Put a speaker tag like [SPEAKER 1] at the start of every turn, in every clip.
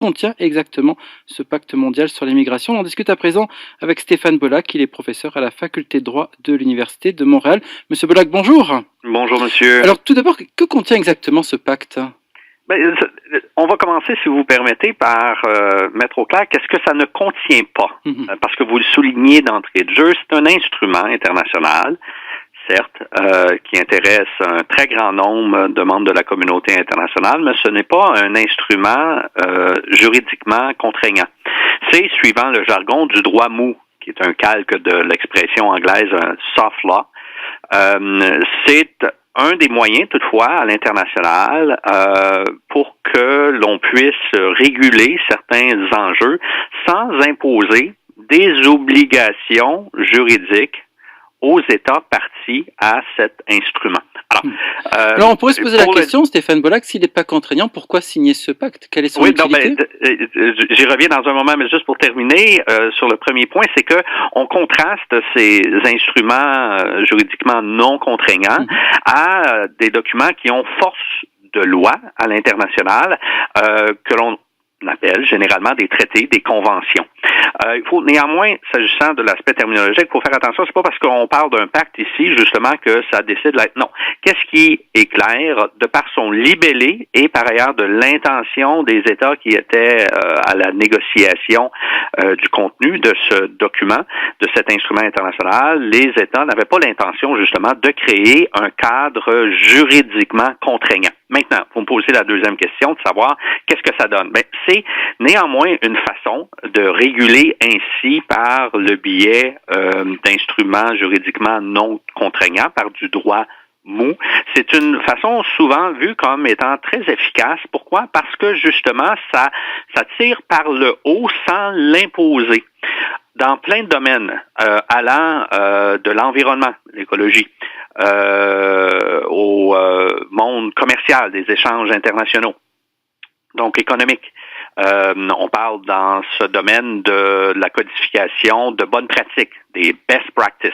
[SPEAKER 1] contient exactement ce pacte mondial sur l'immigration. On en discute à présent avec Stéphane Bollack, il est professeur à la faculté de droit de l'Université de Montréal. Monsieur Bollack, bonjour.
[SPEAKER 2] Bonjour, monsieur.
[SPEAKER 1] Alors tout d'abord, que contient exactement ce pacte ?
[SPEAKER 2] On va commencer, si vous permettez, par mettre au clair qu'est-ce que ça ne contient pas. Parce que vous le soulignez d'entrée de jeu, c'est un instrument international, certes, qui intéresse un très grand nombre de membres de la communauté internationale, mais ce n'est pas un instrument juridiquement contraignant. C'est, suivant le jargon du droit mou, qui est un calque de l'expression anglaise un soft law, c'est un des moyens, toutefois, à l'international, pour que l'on puisse réguler certains enjeux sans imposer des obligations juridiques aux États partis à cet instrument.
[SPEAKER 1] Alors on pourrait se poser la question, Stéphane Bollack, s'il n'est pas contraignant, pourquoi signer ce pacte? Quelle est son utilité?
[SPEAKER 2] J'y reviens dans un moment, mais juste pour terminer, sur le premier point, c'est que on contraste ces instruments juridiquement non contraignants à des documents qui ont force de loi à l'international, que l'on appelle généralement des traités, des conventions. Il faut néanmoins, s'agissant de l'aspect terminologique, il faut faire attention, c'est pas parce qu'on parle d'un pacte ici, justement, que ça décide non. Qu'est-ce qui est clair de par son libellé et par ailleurs de l'intention des États qui étaient à la négociation du contenu de ce document, de cet instrument international, les États n'avaient pas l'intention, justement, de créer un cadre juridiquement contraignant. Maintenant, vous me posez la deuxième question de savoir qu'est-ce que ça donne. C'est néanmoins une façon de réguler ainsi par le biais d'instruments juridiquement non contraignants, par du droit mou. C'est une façon souvent vue comme étant très efficace. Pourquoi? Parce que justement, ça tire par le haut sans l'imposer. Dans plein de domaines, allant de l'environnement, l'écologie, au monde commercial, des échanges internationaux, donc économiques. On parle dans ce domaine de la codification de bonnes pratiques, des best practices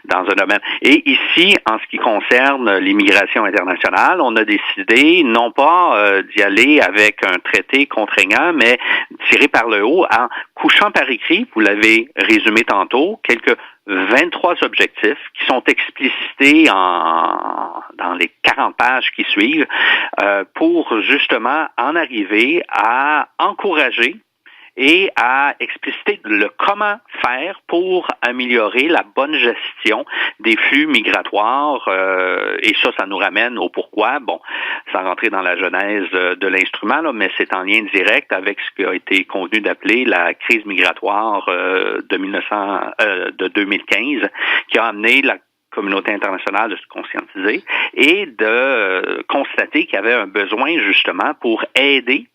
[SPEAKER 2] dans un domaine. Et ici, en ce qui concerne l'immigration internationale, on a décidé non pas d'y aller avec un traité contraignant, mais tiré par le haut en couchant par écrit, vous l'avez résumé tantôt, quelques 23 objectifs qui sont explicités dans les 40 pages qui suivent pour justement en arriver à encourager et à expliciter le comment faire pour améliorer la bonne gestion des flux migratoires. Et ça nous ramène au pourquoi. Bon, sans rentrer dans la genèse de l'instrument, là, mais c'est en lien direct avec ce qui a été convenu d'appeler la crise migratoire de 2015, qui a amené la communauté internationale de se conscientiser et de constater qu'il y avait un besoin justement pour aider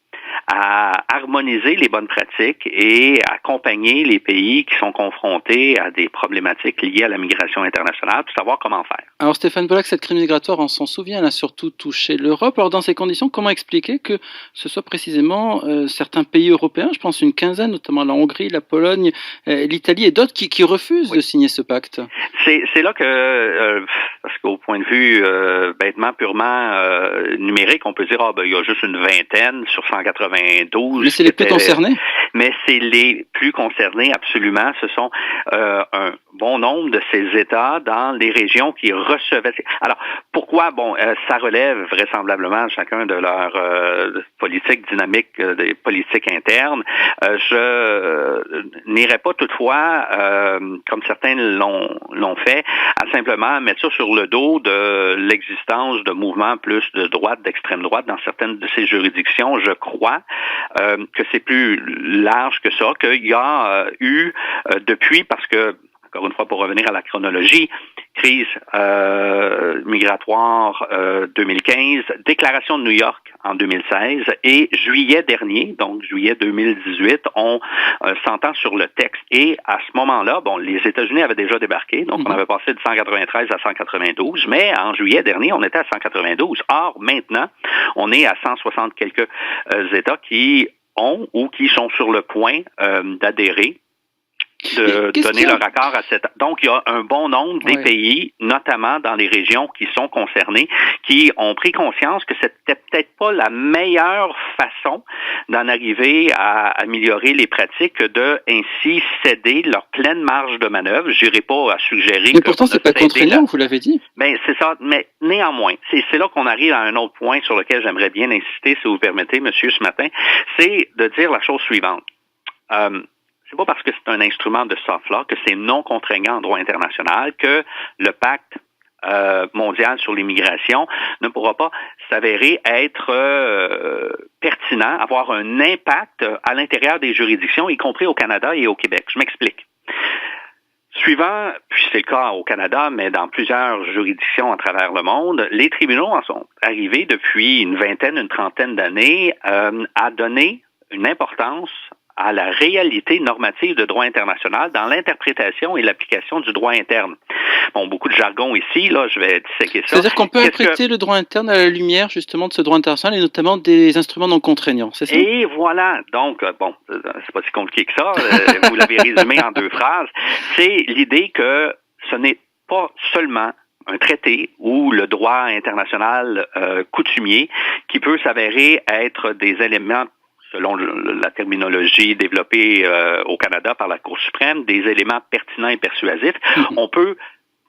[SPEAKER 2] à harmoniser les bonnes pratiques et accompagner les pays qui sont confrontés à des problématiques liées à la migration internationale pour savoir comment faire.
[SPEAKER 1] Alors Stéphane Bollack, cette crise migratoire, on s'en souvient, elle a surtout touché l'Europe. Alors dans ces conditions, comment expliquer que ce soit précisément certains pays européens, je pense une quinzaine, notamment la Hongrie, la Pologne, l'Italie et d'autres qui refusent de signer ce pacte?
[SPEAKER 2] C'est là que, parce qu'au point de vue bêtement, purement numérique, on peut dire il y a juste une vingtaine sur 192.
[SPEAKER 1] Mais c'est les plus concernés?
[SPEAKER 2] Mais c'est les plus concernés, absolument. Ce sont un bon nombre de ces États dans les régions qui recevaient. Alors, pourquoi? Bon, ça relève vraisemblablement chacun de leurs politiques dynamiques, des politiques internes. Je n'irai pas toutefois, comme certains l'ont fait, à simplement mettre ça sur le dos de l'existence de mouvements plus de droite, d'extrême droite dans certaines de ces juridictions. Je crois que c'est plus large que ça, qu'il y a eu depuis, parce que, encore une fois, pour revenir à la chronologie, crise migratoire 2015, déclaration de New York en 2016 et juillet dernier, donc juillet 2018, on s'entend sur le texte. Et à ce moment-là, bon, les États-Unis avaient déjà débarqué, donc on avait passé de 193 à 192, mais en juillet dernier, on était à 192. Or, maintenant, on est à 160 quelques États qui ont ou qui sont sur le point d'adhérer de donner leur accord à cette... Donc, il y a un bon nombre des pays, notamment dans les régions qui sont concernées, qui ont pris conscience que c'était peut-être pas la meilleure façon d'en arriver à améliorer les pratiques que de ainsi céder leur pleine marge de manœuvre. Je n'irai pas à suggérer...
[SPEAKER 1] Mais pourtant, c'est pas contraignant, vous l'avez dit.
[SPEAKER 2] Ben, c'est ça. Mais néanmoins, c'est là qu'on arrive à un autre point sur lequel j'aimerais bien insister, si vous permettez, monsieur, ce matin, c'est de dire la chose suivante. C'est pas parce que c'est un instrument de soft law que c'est non contraignant en droit international que le pacte mondial sur l'immigration ne pourra pas s'avérer être pertinent, avoir un impact à l'intérieur des juridictions, y compris au Canada et au Québec. Je m'explique. Suivant, puis c'est le cas au Canada, mais dans plusieurs juridictions à travers le monde, les tribunaux en sont arrivés depuis une vingtaine, une trentaine d'années à donner une importance à la réalité normative de droit international dans l'interprétation et l'application du droit interne. Bon, beaucoup de jargon ici, là, je vais disséquer ça.
[SPEAKER 1] C'est-à-dire qu'on peut interpréter le droit interne à la lumière, justement, de ce droit international et notamment des instruments non contraignants, c'est ça?
[SPEAKER 2] Et voilà. Donc, bon, c'est pas si compliqué que ça. Vous l'avez résumé en 2 phrases. C'est l'idée que ce n'est pas seulement un traité ou le droit international coutumier qui peut s'avérer être des éléments, selon la terminologie développée au Canada par la Cour suprême, des éléments pertinents et persuasifs. On peut,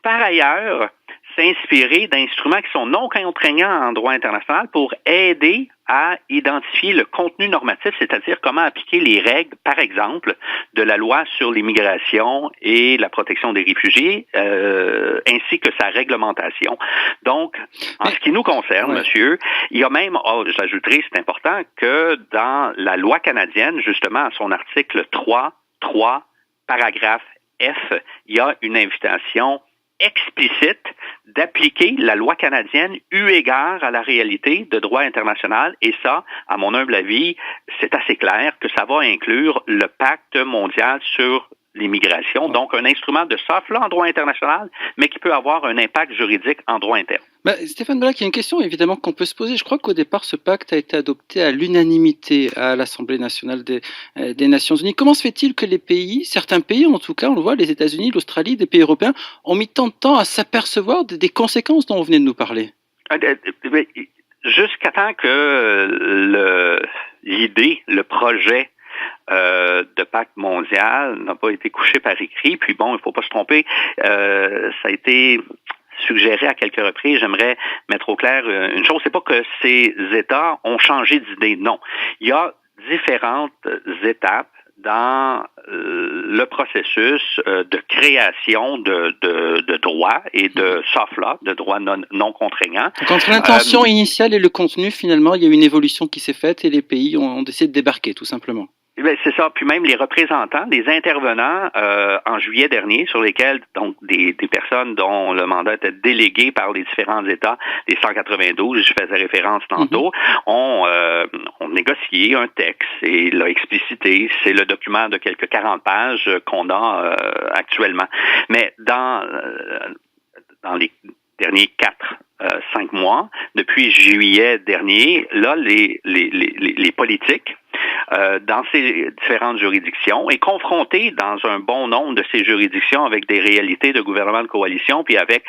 [SPEAKER 2] par ailleurs, s'inspirer d'instruments qui sont non contraignants en droit international pour aider à identifier le contenu normatif, c'est-à-dire comment appliquer les règles, par exemple, de la loi sur l'immigration et la protection des réfugiés, ainsi que sa réglementation. Donc, en ce qui nous concerne, monsieur, il y a même, j'ajouterai, c'est important, que dans la loi canadienne, justement, à son article 3, paragraphe F, il y a une invitation explicite d'appliquer la loi canadienne eu égard à la réalité de droit international. Et ça, à mon humble avis, c'est assez clair que ça va inclure le pacte mondial sur l'immigration, donc un instrument de soft law en droit international, mais qui peut avoir un impact juridique en droit interne.
[SPEAKER 1] Stéphane Ballack, il y a une question évidemment qu'on peut se poser. Je crois qu'au départ, ce pacte a été adopté à l'unanimité à l'Assemblée nationale des Nations Unies. Comment se fait-il que les pays, certains pays en tout cas, on le voit, les États-Unis, l'Australie, des pays européens, ont mis tant de temps à s'apercevoir des conséquences dont on venait de nous parler?
[SPEAKER 2] Jusqu'à temps que l'idée, le projet de pacte mondial n'a pas été couché par écrit. Puis bon, il ne faut pas se tromper, ça a été suggéré à quelques reprises. J'aimerais mettre au clair une chose, c'est pas que ces États ont changé d'idée, non. Il y a différentes étapes dans le processus de création de droits et de soft law, de droits non contraignants.
[SPEAKER 1] Donc, entre l'intention initiale et le contenu, finalement, il y a une évolution qui s'est faite et les pays ont décidé de débarquer, tout simplement.
[SPEAKER 2] Ben, c'est ça. Puis même les représentants, les intervenants en juillet dernier, sur lesquels donc des personnes dont le mandat était délégué par les différents États, les 192, je faisais référence tantôt, ont négocié un texte et l'a explicité. C'est le document de quelques 40 pages qu'on a actuellement. Mais dans les derniers 5 mois, depuis juillet dernier, là, les politiques dans ces différentes juridictions et confrontés dans un bon nombre de ces juridictions avec des réalités de gouvernement de coalition, puis avec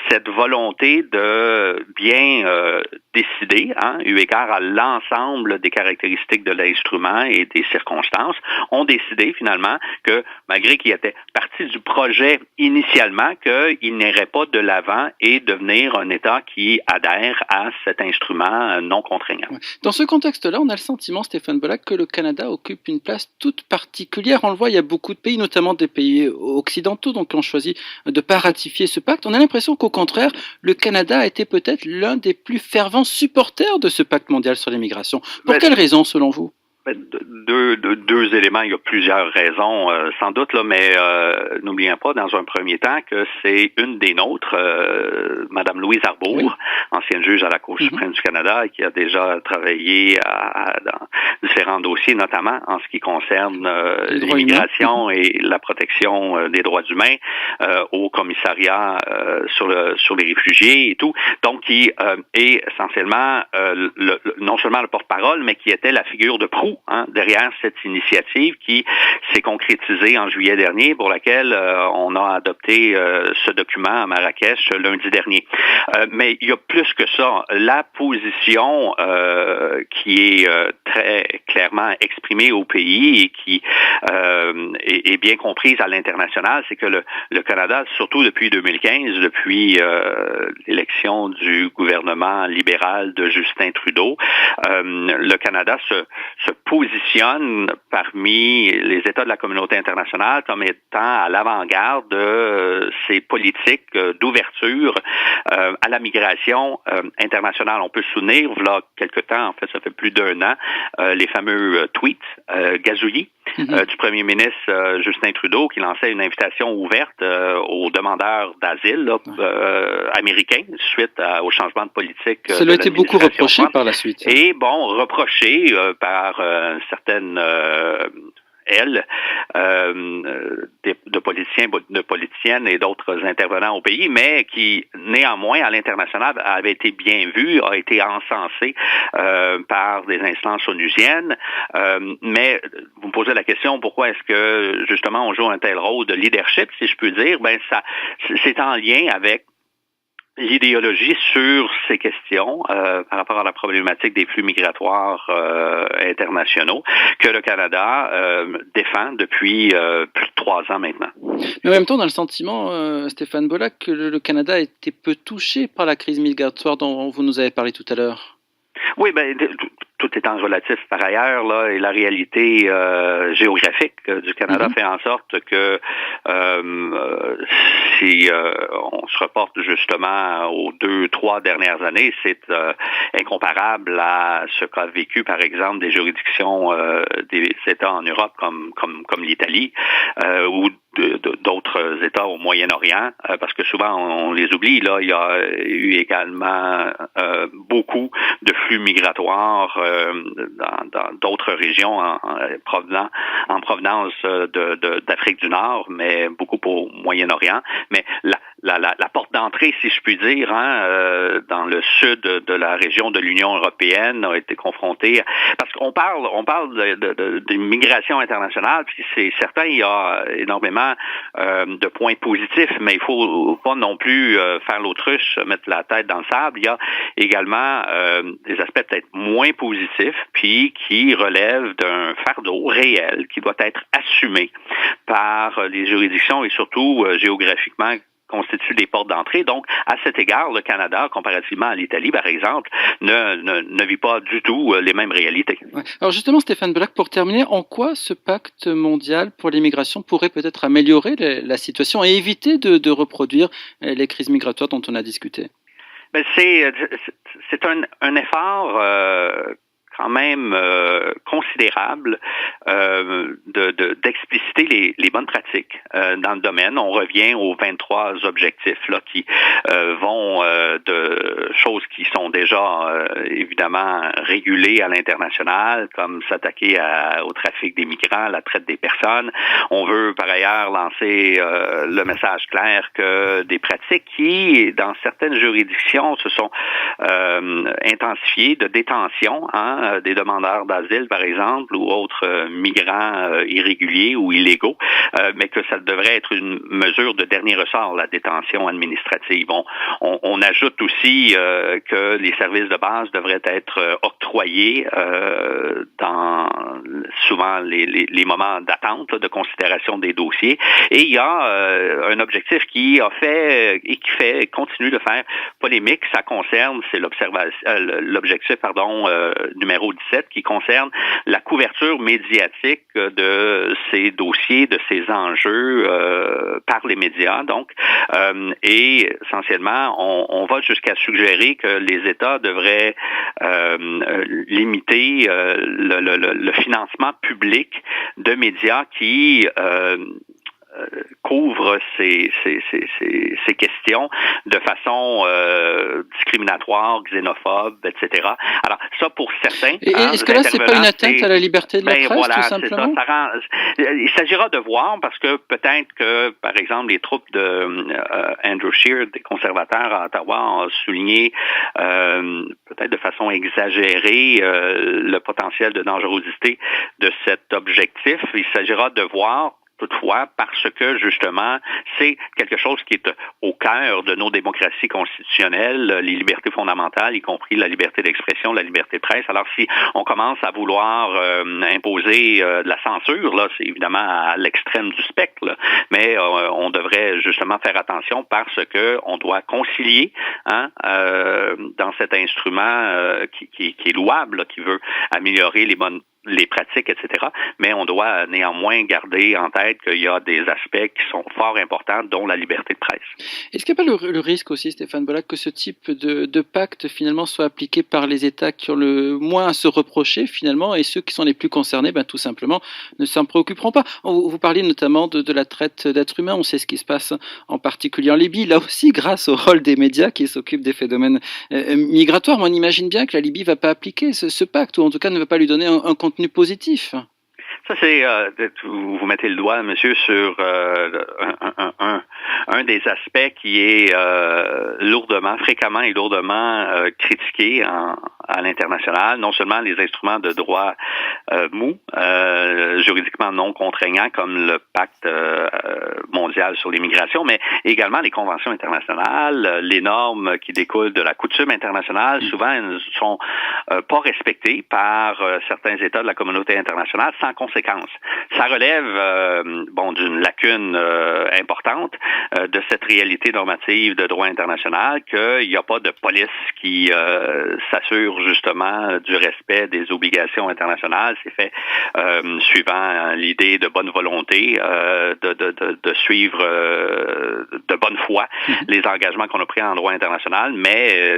[SPEAKER 2] cette volonté de bien décider, eu égard à l'ensemble des caractéristiques de l'instrument et des circonstances, ont décidé finalement que, malgré qu'il était parti du projet initialement, qu'il n'irait pas de l'avant et devenir un État qui adhère à cet instrument non contraignant.
[SPEAKER 1] Dans ce contexte-là, on a le sentiment, Stéphane Ballack, que le Canada occupe une place toute particulière. On le voit, il y a beaucoup de pays, notamment des pays occidentaux, donc qui ont choisi de ne pas ratifier ce pacte. On a l'impression qu'au contraire, le Canada a été peut-être l'un des plus fervents supporters de ce pacte mondial sur l'immigration. Pour quelles raisons, selon vous?
[SPEAKER 2] Deux éléments, il y a plusieurs raisons, sans doute, là, mais n'oublions pas, dans un premier temps, que c'est une des nôtres, Madame Louise Arbour, ancienne juge à la Cour suprême du Canada, qui a déjà travaillé dans différents dossiers, notamment en ce qui concerne l'immigration et la protection des droits humains, au commissariat sur les réfugiés et tout. Donc, qui est essentiellement non seulement le porte-parole, mais qui était la figure de proue beaucoup derrière cette initiative qui s'est concrétisée en juillet dernier, pour laquelle on a adopté ce document à Marrakech lundi dernier. Mais il y a plus que ça. La position qui est très clairement exprimée au pays et qui est bien comprise à l'international, c'est que le Canada, surtout depuis 2015, depuis l'élection du gouvernement libéral de Justin Trudeau, le Canada se positionne parmi les États de la communauté internationale comme étant à l'avant-garde de ces politiques d'ouverture à la migration internationale. On peut se souvenir, il y a quelque temps, en fait, ça fait plus d'1 an, les fameux tweets gazouillis du premier ministre Justin Trudeau qui lançait une invitation ouverte aux demandeurs d'asile américains suite au changement de politique.
[SPEAKER 1] Ça lui a été beaucoup reproché par la suite.
[SPEAKER 2] Et bon, reproché par certaines de politiciens, de politiciennes et d'autres intervenants au pays, mais qui, néanmoins, à l'international, avait été bien vu, a été encensé par des instances onusiennes. Mais vous me posez la question, pourquoi est-ce que, justement, on joue un tel rôle de leadership, si je peux dire? Ben, c'est en lien avec l'idéologie sur ces questions par rapport à la problématique des flux migratoires internationaux que le Canada défend depuis plus de 3 ans maintenant.
[SPEAKER 1] Mais en même temps, on a le sentiment, Stéphane Bollack, que le Canada a été peu touché par la crise migratoire dont vous nous avez parlé tout à l'heure.
[SPEAKER 2] Oui, ben tout étant relatif par ailleurs, là, et la réalité géographique du Canada fait en sorte que si on se reporte justement aux 2-3 dernières années, c'est incomparable à ce qu'a vécu, par exemple, des juridictions des États en Europe comme l'Italie ou d'autres États au Moyen-Orient, parce que souvent on les oublie. Là, il y a eu également beaucoup de flux migratoires dans d'autres régions en provenance d'Afrique du Nord, mais beaucoup au Moyen-Orient. Mais la porte d'entrée, si je puis dire, dans le sud de la région de l'Union européenne a été confrontée, parce qu'on parle de migration internationale, puis c'est certain, il y a énormément de points positifs, mais il faut pas non plus faire l'autruche, mettre la tête dans le sable. Il y a également des aspects peut-être moins positifs, puis qui relèvent d'un fardeau réel qui doit être assumé par les juridictions et surtout géographiquement constituent des portes d'entrée. Donc, à cet égard, le Canada, comparativement à l'Italie, par exemple, ne vit pas du tout les mêmes réalités.
[SPEAKER 1] Ouais. Alors justement, Stéphane Bollack, pour terminer, en quoi ce pacte mondial pour l'immigration pourrait peut-être améliorer la situation et éviter de reproduire les crises migratoires dont on a discuté?
[SPEAKER 2] Ben, c'est un effort quand même considérable d'expliciter les bonnes pratiques dans le domaine. On revient aux 23 objectifs là qui vont de choses qui sont déjà évidemment régulées à l'international, comme s'attaquer au trafic des migrants, la traite des personnes. On veut par ailleurs lancer le message clair que des pratiques qui, dans certaines juridictions, se sont intensifiées de détention, des demandeurs d'asile, par exemple, ou autres migrants irréguliers ou illégaux, mais que ça devrait être une mesure de dernier ressort, la détention administrative. On ajoute aussi que les services de base devraient être octroyés dans souvent les moments d'attente, de considération des dossiers. Et il y a un objectif qui a fait et qui continue de faire polémique. Ça concerne, c'est l'objectif, numéro 17, qui concerne la couverture médiatique de ces dossiers, de ces enjeux par les médias. Donc, et essentiellement, on va jusqu'à suggérer que les États devraient limiter le financement public de médias qui couvre ces questions de façon discriminatoire, xénophobe, etc. Alors, ça, pour certains...
[SPEAKER 1] Et est-ce que là, c'est pas une atteinte à la liberté de la presse,
[SPEAKER 2] voilà,
[SPEAKER 1] tout
[SPEAKER 2] c'est ça.
[SPEAKER 1] simplement?
[SPEAKER 2] Il s'agira de voir, parce que peut-être que, par exemple, les troupes de Andrew Scheer, des conservateurs à Ottawa, ont souligné peut-être de façon exagérée le potentiel de dangerosité de cet objectif. Il s'agira de voir toutefois, parce que, justement, c'est quelque chose qui est au cœur de nos démocraties constitutionnelles, les libertés fondamentales, y compris la liberté d'expression, la liberté de presse. Alors, si on commence à vouloir imposer de la censure, là, c'est évidemment à l'extrême du spectre, là, mais on devrait justement faire attention parce que on doit concilier dans cet instrument qui est louable, là, qui veut améliorer les pratiques, etc. Mais on doit néanmoins garder en tête qu'il y a des aspects qui sont fort importants, dont la liberté de presse.
[SPEAKER 1] Est-ce qu'il n'y a pas le risque aussi, Stéphane Bollack, que ce type de pacte finalement soit appliqué par les États qui ont le moins à se reprocher finalement, et ceux qui sont les plus concernés, tout simplement, ne s'en préoccuperont pas? Vous parliez notamment de la traite d'êtres humains, on sait ce qui se passe en particulier en Libye, là aussi grâce au rôle des médias qui s'occupent des phénomènes migratoires. Mais on imagine bien que la Libye ne va pas appliquer ce pacte, ou en tout cas ne va pas lui donner un contenu positif.
[SPEAKER 2] Ça, c'est vous mettez le doigt, monsieur, sur un des aspects qui est fréquemment et lourdement critiqué à l'international. Non seulement les instruments de droit mou, juridiquement non contraignants, comme le pacte mondial sur l'immigration, mais également les conventions internationales, les normes qui découlent de la coutume internationale. Souvent, elles ne sont pas respectées par certains États de la communauté internationale sans conséquence. Ça relève d'une lacune importante de cette réalité normative de droit international, qu'il n'y a pas de police qui s'assure justement du respect des obligations internationales. C'est fait suivant l'idée de bonne volonté, de suivre de bonne foi les engagements qu'on a pris en droit international, mais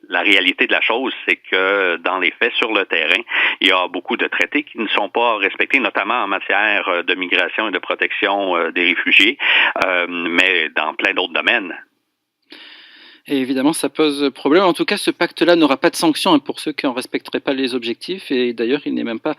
[SPEAKER 2] la réalité de la chose, c'est que dans les faits, sur le terrain, il y a beaucoup de traités qui ne sont pas respectés, notamment en matière de migration et de protection des réfugiés, mais dans plein d'autres domaines.
[SPEAKER 1] Et évidemment, ça pose problème. En tout cas, ce pacte-là n'aura pas de sanction pour ceux qui n'en respecteraient pas les objectifs. Et d'ailleurs, il n'est même pas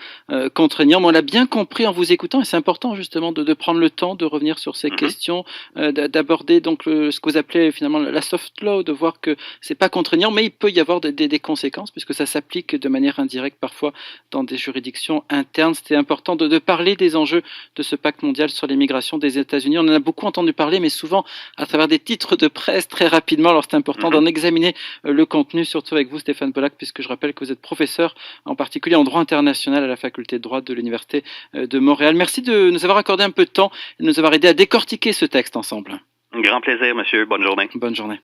[SPEAKER 1] contraignant. Mais on l'a bien compris en vous écoutant. Et c'est important, justement, de prendre le temps de revenir sur ces questions, d'aborder donc ce que vous appelez finalement la soft law, de voir que c'est pas contraignant, mais il peut y avoir des conséquences, puisque ça s'applique de manière indirecte parfois dans des juridictions internes. C'était important de parler des enjeux de ce pacte mondial sur les migrations des États-Unis. On en a beaucoup entendu parler, mais souvent à travers des titres de presse très rapidement. Alors, c'est important d'en examiner le contenu, surtout avec vous, Stéphane Bollack, puisque je rappelle que vous êtes professeur, en particulier en droit international à la faculté de droit de l'Université de Montréal. Merci de nous avoir accordé un peu de temps et de nous avoir aidé à décortiquer ce texte ensemble.
[SPEAKER 2] Un grand plaisir, monsieur. Bonne journée.
[SPEAKER 1] Bonne journée.